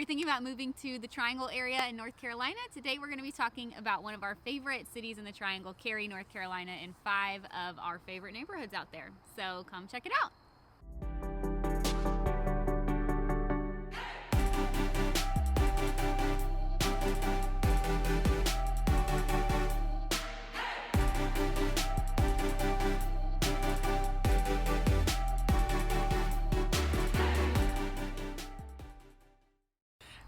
You're thinking about moving to the Triangle area in North Carolina? Today we're going to be talking about one of our favorite cities in the Triangle, Cary, North Carolina, and 5 of our favorite neighborhoods out there. So come check it out.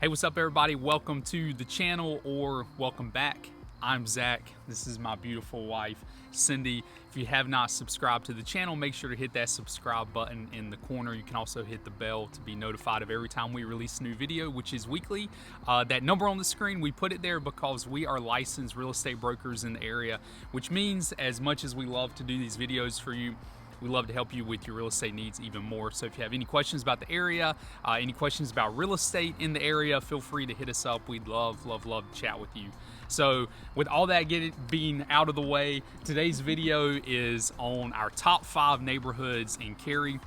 Hey, what's up everybody? Welcome to the channel, or welcome back. I'm Zach. This is my beautiful wife, Cindy. If you have not subscribed to the channel, make sure to hit that subscribe button in the corner. You can also hit the bell to be notified of every time we release a new video, which is weekly. That number on the screen, we put it there because we are licensed real estate brokers in the area, which means as much as we love to do these videos for you, we love to help you with your real estate needs even more. So if you have any questions about the area, any questions about real estate in the area, feel free to hit us up. We'd love to chat with you. So with all that being out of the way, today's video is on our top 5 neighborhoods in Cary.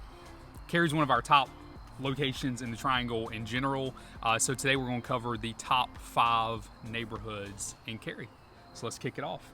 Cary's one of our top locations in the Triangle in general. So today we're going to cover the top 5 neighborhoods in Cary. So let's kick it off.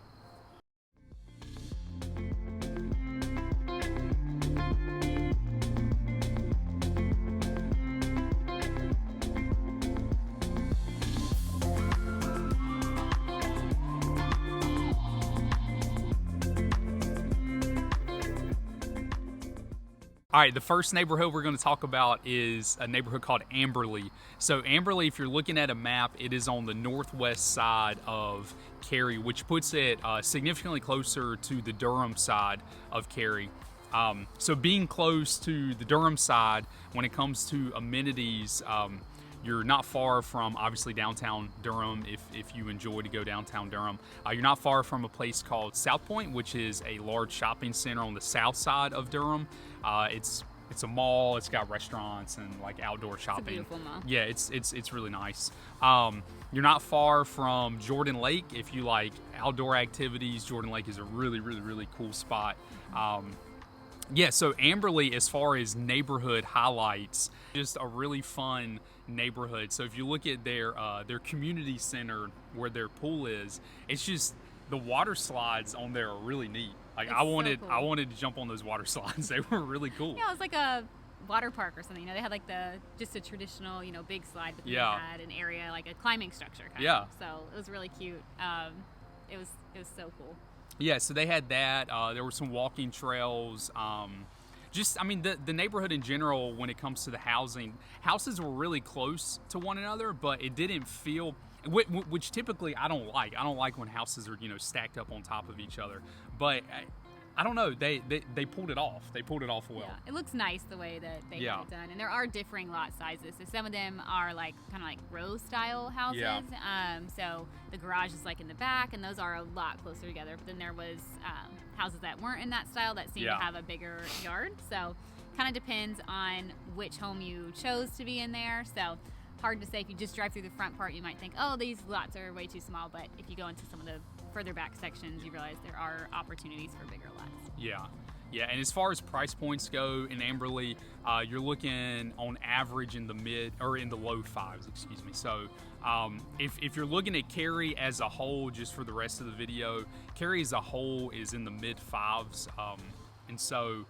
All right, the first neighborhood we're going to talk about is a neighborhood called Amberley. So Amberley, if you're looking at a map, it is on the northwest side of Cary, which puts it significantly closer to the Durham side of Cary. So being close to the Durham side, when it comes to amenities, you're not far from, obviously, downtown Durham if you enjoy to go downtown Durham. You're not far from a place called South Point, which is a large shopping center on the south side of Durham. It's a mall. It's got restaurants and like outdoor shopping. It's a beautiful mall. Yeah, it's really nice. You're not far from Jordan Lake. If you like outdoor activities, Jordan Lake is a really cool spot. Yeah, so Amberley, as far as neighborhood highlights, just a really fun neighborhood. So if you look at their community center where their pool is, it's just the water slides on there are really neat. Like I wanted to jump on those water slides. They were really cool. Yeah, it was like a water park or something. You know, they had like just a traditional, big slide, but then they had an area like a climbing structure kind of. So it was really cute. It was so cool. Yeah, so they had that. There were some walking trails. The neighborhood in general, when it comes to the housing, houses were really close to one another, but it didn't feel, which typically I don't like. I don't like when houses are, stacked up on top of each other. But I don't know, they pulled it off. They pulled it off well. Yeah, it looks nice the way that they had it done. And there are differing lot sizes. So some of them are like kind of like row style houses. Yeah. So the garage is like in the back, and those are a lot closer together. But then there was houses that weren't in that style that seemed to have a bigger yard. So kind of depends on which home you chose to be in there. So hard to say. If you just drive through the front part, you might think, oh, these lots are way too small. But if you go into some of the further back sections, you realize there are opportunities for bigger lots. Yeah, and as far as price points go in Amberley, you're looking on average in the low 5s, excuse me. So if you're looking at Cary as a whole, just for the rest of the video, Cary as a whole is in the mid 5s, and so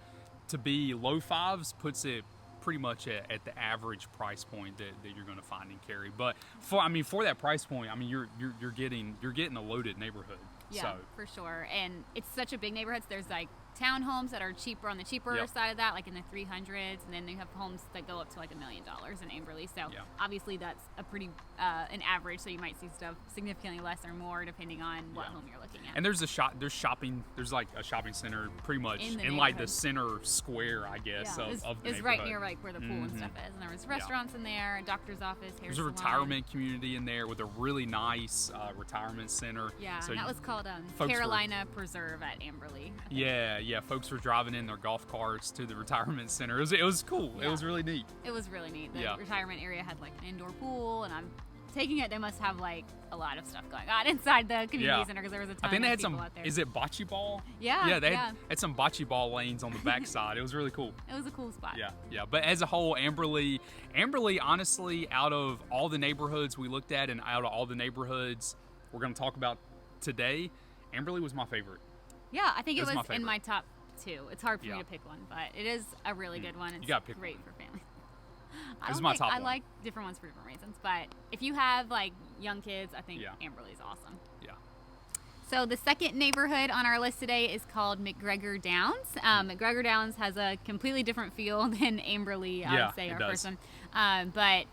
to be low 5s puts it pretty much at the average price point that you're going to find in Cary. But for that price point, you're getting a loaded neighborhood. Yeah, so. For sure. And it's such a big neighborhood. So there's like townhomes that are cheaper on the cheaper side of that, like in the 300s, and then you have homes that go up to like $1 million in Amberley. So obviously that's a pretty an average. So you might see stuff significantly less or more depending on what home you're looking at. And there's like a shopping center pretty much in like the center square, I guess, of the neighborhood. It's right near like where the pool and stuff is, and there was restaurants in there, a doctor's office, hair There's salon. a retirement community in there with a really nice retirement center. Yeah, so and that was called Carolina Preserve at Amberley. Yeah, folks were driving in their golf carts to the retirement center. It was cool. Yeah. It was really neat. It was really neat. The retirement area had like an indoor pool, and I'm taking it, they must have like a lot of stuff going on inside the community center because there was a ton I think of they had people some. out there. Is it bocce ball? Yeah. They had some bocce ball lanes on the backside. It was really cool. It was a cool spot. Yeah. But as a whole, Amberley, honestly, out of all the neighborhoods we looked at and out of all the neighborhoods we're going to talk about today, Amberley was my favorite. Yeah, I think it was my in my top 2. It's hard for me to pick one, but it is a really good one. It's great for families. I like different ones for different reasons, but if you have like young kids, I think Amberley's awesome. Yeah. So the second neighborhood on our list today is called McGregor Downs. McGregor Downs has a completely different feel than Amberley, I would say, our first one. But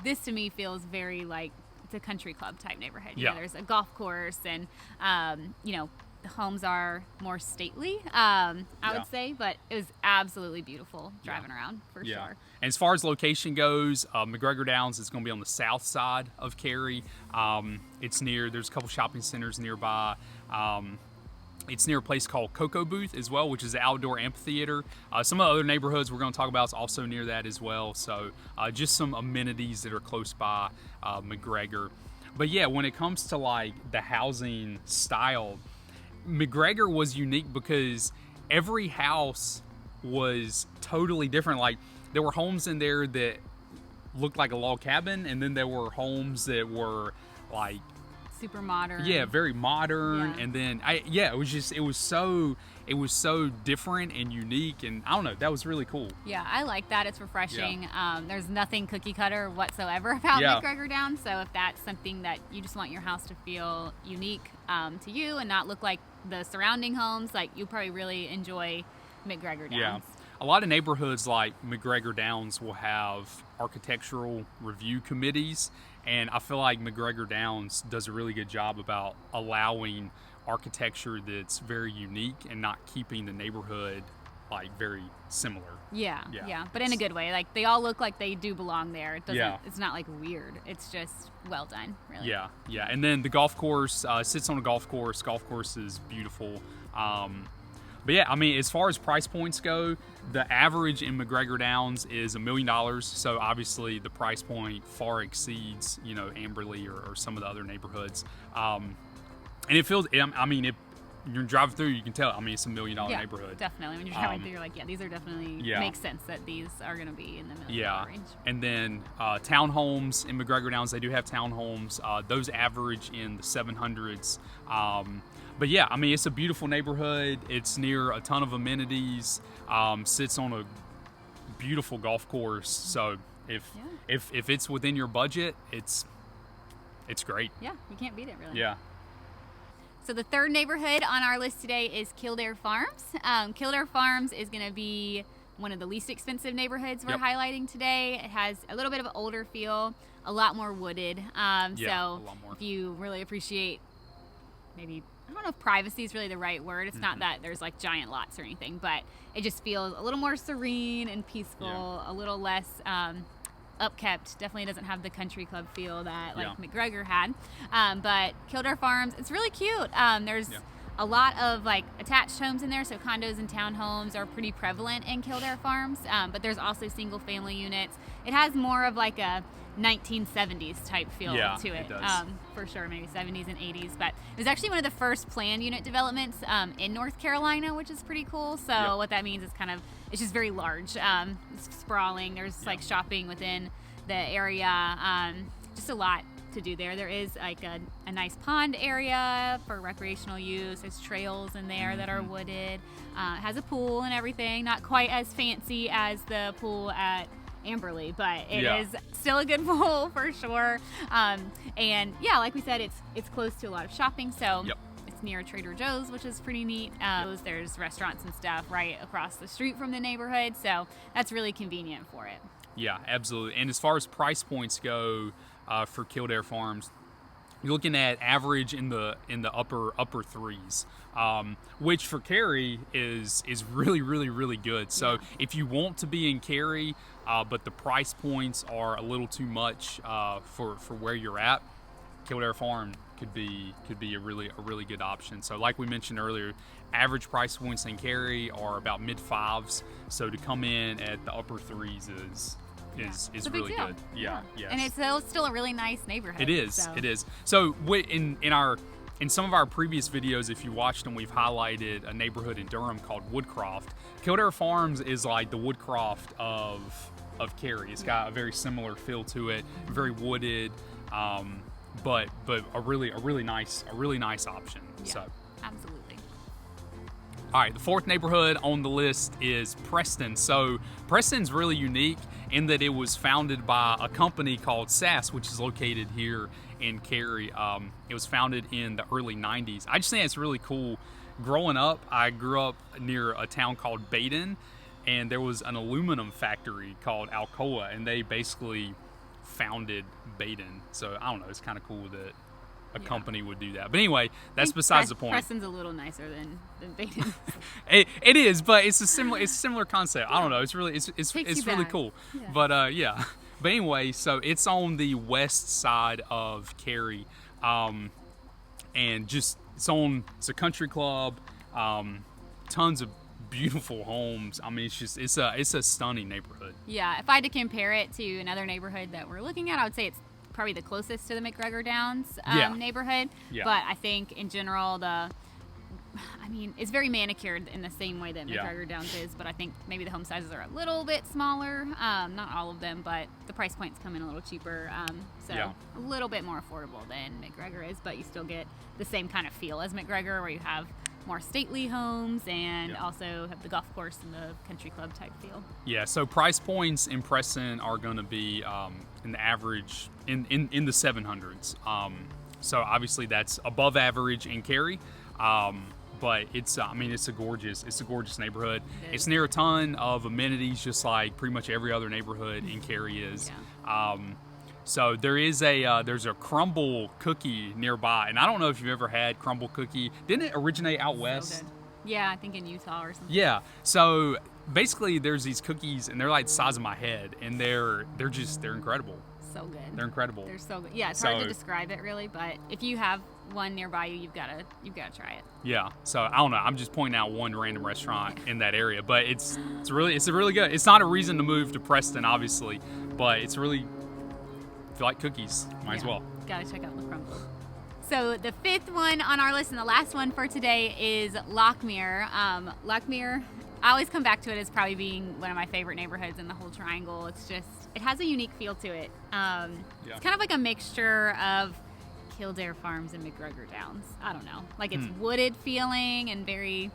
this to me feels very like it's a country club type neighborhood. You know, there's a golf course and, the homes are more stately, I would say, but it was absolutely beautiful driving around for sure. And as far as location goes, McGregor Downs is going to be on the south side of Cary. There's a couple shopping centers nearby. It's near a place called Cocoa Booth as well, which is an outdoor amphitheater. Some of the other neighborhoods we're going to talk about is also near that as well. So just some amenities that are close by McGregor. But yeah, when it comes to like the housing style, McGregor was unique because every house was totally different. Like there were homes in there that looked like a log cabin, and then there were homes that were like super modern. Yeah, very modern. And then it was so different and unique, and I don't know, that was really cool. Yeah, I like that. It's refreshing. There's nothing cookie cutter whatsoever about McGregor Downs. So if that's something that you just want your house to feel unique to you and not look like the surrounding homes, like you'll probably really enjoy McGregor Downs. Yeah. A lot of neighborhoods like McGregor Downs will have architectural review committees, and I feel like McGregor Downs does a really good job about allowing architecture that's very unique and not keeping the neighborhood like very similar. Yeah, but in a good way. Like they all look like they do belong there. It doesn't. It's not like weird. It's just well done, really. Yeah. And then the golf course sits on a golf course. Golf course is beautiful. But yeah, I mean, as far as price points go, the average in McGregor Downs is $1 million. So obviously the price point far exceeds, Amberley or some of the other neighborhoods. And it feels, I mean, you're driving through, you can tell. I mean, it's $1 million neighborhood. Definitely. When you're driving through, you're like, these are definitely makes sense that these are going to be in the $1 million range. And then townhomes in McGregor Downs, they do have townhomes. Those average in the 700s. But yeah, I mean, it's a beautiful neighborhood. It's near a ton of amenities. Sits on a beautiful golf course. So if it's within your budget, it's great. Yeah, you can't beat it, really. Yeah. So the third neighborhood on our list today is Kildare Farms. Kildare Farms is going to be one of the least expensive neighborhoods we're highlighting today. It has a little bit of an older feel, a lot more wooded. So a lot more. If you really appreciate maybe, I don't know if privacy is really the right word. It's not that there's like giant lots or anything, but it just feels a little more serene and peaceful, a little less upkept. Definitely doesn't have the country club feel that like McGregor had. But Kildare Farms, it's really cute. There's a lot of like attached homes in there, so condos and townhomes are pretty prevalent in Kildare Farms. But there's also single family units. It has more of like a 1970s type feel to it, for sure, maybe 70s and 80s. But it was actually one of the first planned unit developments in North Carolina, which is pretty cool. So what that means is it's just very large, it's sprawling. There's like shopping within the area, just a lot to do there. There is like a nice pond area for recreational use. There's trails in there that are wooded. It has a pool and everything. Not quite as fancy as the pool at Amberley, but it is still a good pool for sure. And like we said, it's close to a lot of shopping, so it's near Trader Joe's, which is pretty neat. There's restaurants and stuff right across the street from the neighborhood, so that's really convenient for it. Yeah, absolutely. And as far as price points go for Kildare Farms, you're looking at average in the upper threes, which for Cary is really, really, really good. So if you want to be in Cary, but the price points are a little too much for where you're at, Kildare Farm could be a really good option. So like we mentioned earlier, average price points in Cary are about mid fives. So to come in at the upper threes is really good. Yeah. Yes. And it's still a really nice neighborhood. It is. So. It is. So in some of our previous videos, if you watched them, we've highlighted a neighborhood in Durham called Woodcroft. Kildare Farms is like the Woodcroft of Cary. It's got a very similar feel to it, very wooded, but a really nice option. Yeah, so absolutely. All right, the fourth neighborhood on the list is Preston. So Preston's really unique in that it was founded by a company called SAS, which is located here in Cary. It was founded in the early 90s. I just think it's really cool. Growing up, I grew up near a town called Baden, and there was an aluminum factory called Alcoa, and they basically founded Baden. So I don't know, it's kind of cool that a company would do that. But anyway, that's besides the point. Preston's a little nicer than Baden. it is, but it's a similar concept. I don't know. It's really really cool. Yeah. But yeah. But anyway, so it's on the west side of Cary, and just it's a country club, tons of beautiful homes. I mean, it's a stunning neighborhood. Yeah. If I had to compare it to another neighborhood that we're looking at, I would say it's probably the closest to the McGregor Downs neighborhood. Yeah. But I think in general it's very manicured in the same way that McGregor Downs is, but I think maybe the home sizes are a little bit smaller. Not all of them, but the price points come in a little cheaper. A little bit more affordable than McGregor is, but you still get the same kind of feel as McGregor, where you have more stately homes and also have the golf course and the country club type feel. Yeah, so price points in Preston are going to be in the average in the 700s. So obviously that's above average in Cary. But it's a gorgeous neighborhood. It's near a ton of amenities, just like pretty much every other neighborhood in Cary is. Yeah. So there's a crumble cookie nearby, and I don't know if you've ever had crumble cookie. Didn't it originate out west? So yeah, I think in Utah or something. Yeah. So basically, there's these cookies, and they're like the size of my head, and they're incredible. So good. They're incredible. They're so good. Yeah, it's hard to describe it really, but if you have one nearby you, you've got to try it. Yeah. So I don't know. I'm just pointing out one random restaurant in that area, but it's really good. It's not a reason to move to Preston, obviously, but it's really, if you like cookies, might as well. Got to check out the crumble. So the fifth one on our list and the last one for today is Lockmere. Lockmere, I always come back to it as probably being one of my favorite neighborhoods in the whole triangle. It has a unique feel to it. It's kind of like a mixture of Kildare Farms and McGregor Downs. I don't know. Like it's wooded feeling and very,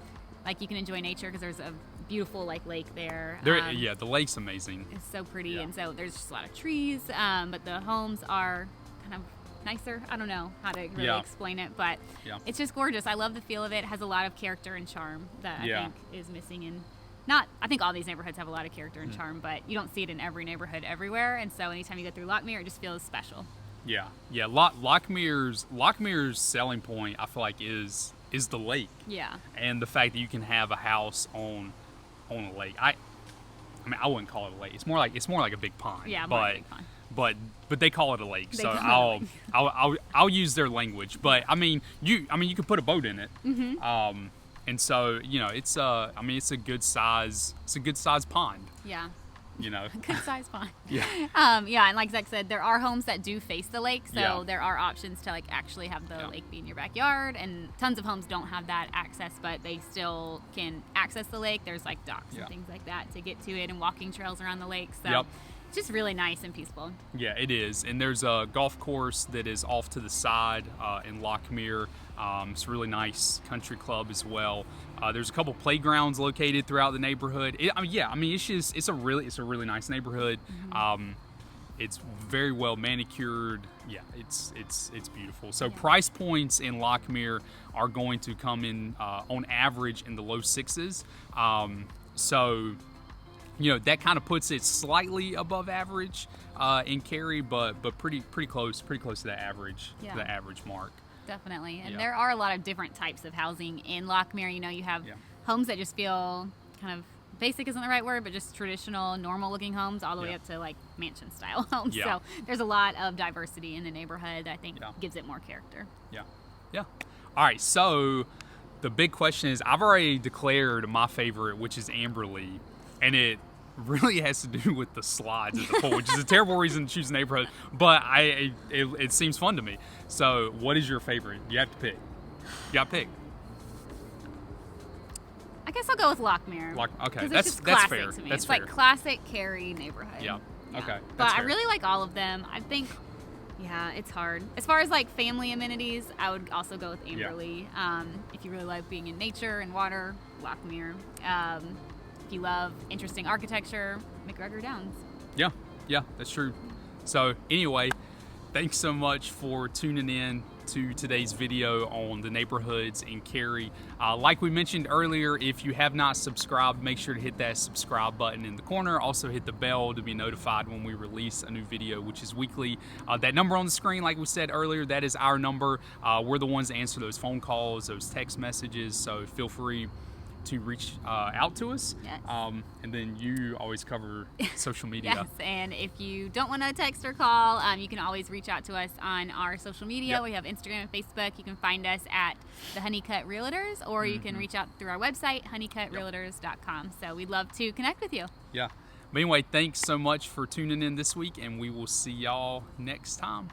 like you can enjoy nature because there's a beautiful lake there. The lake's amazing. It's so pretty, and so there's just a lot of trees, but the homes are kind of nicer. I don't know how to really explain it, but it's just gorgeous. I love the feel of it. It has a lot of character and charm that I think is missing in I think all these neighborhoods have a lot of character and charm, but you don't see it in every neighborhood everywhere, and so anytime you go through Lockmere, it just feels special. Yeah. Lockmere's selling point, I feel like, is the lake. Yeah. And the fact that you can have a house on a lake. I wouldn't call it a lake. It's more like a big pond. Yeah, more like a big pond. But they call it a lake, so I'll use their language. But you could put a boat in it. Mm-hmm. And so it's a good size pond. Yeah. Good size pond. Yeah. And like Zach said, there are homes that do face the lake, so there are options to actually have the lake be in your backyard, and tons of homes don't have that access, but they still can access the lake. There's docks and things like that to get to it, and walking trails around the lake. So it's just really nice and peaceful. Yeah, it is. And there's a golf course that is off to the side in Lockmere. It's a really nice country club as well. There's a couple playgrounds located throughout the neighborhood. It's a really nice neighborhood. Mm-hmm. It's very well manicured. Yeah, it's beautiful. So price points in Lockmere are going to come in on average in the low sixes. That kind of puts it slightly above average in Cary, but pretty close to the average mark. Definitely. And there are a lot of different types of housing in Lockmere. You have homes that just feel kind of basic isn't the right word, but just traditional, normal looking homes all the way up to mansion style homes. Yeah. So there's a lot of diversity in the neighborhood that I think gives it more character. Yeah. Yeah. All right. So the big question is, I've already declared my favorite, which is Amberley. And really has to do with the slides at the pool, which is a terrible reason to choose a neighborhood, but it seems fun to me. So what is your favorite? You have to pick. You got to pick. I guess I'll go with Lockmere. Okay, that's fair. To me. That's it's fair. like classic Cary neighborhood. Yeah. Okay. But I really like all of them. I think, yeah, it's hard. As far as like family amenities, I would also go with Amberley. Yeah. If you really like being in nature and water, Lockmere. If you love interesting architecture, McGregor Downs. Yeah, that's true. So anyway, thanks so much for tuning in to today's video on the neighborhoods in Cary. Like we mentioned earlier, if you have not subscribed, make sure to hit that subscribe button in the corner. Also hit the bell to be notified when we release a new video, which is weekly. That number on the screen, like we said earlier, that is our number. We're the ones that answer those phone calls, those text messages, so feel free to reach out to us. Yes. And then you always cover social media. Yes, and if you don't want to text or call, you can always reach out to us on our social media. Yep. We have Instagram and Facebook. You can find us at the Honeycutt Realtors, or you can reach out through our website, honeycuttrealtors.com. So we'd love to connect with you. Yeah. But anyway, thanks so much for tuning in this week, and we will see y'all next time.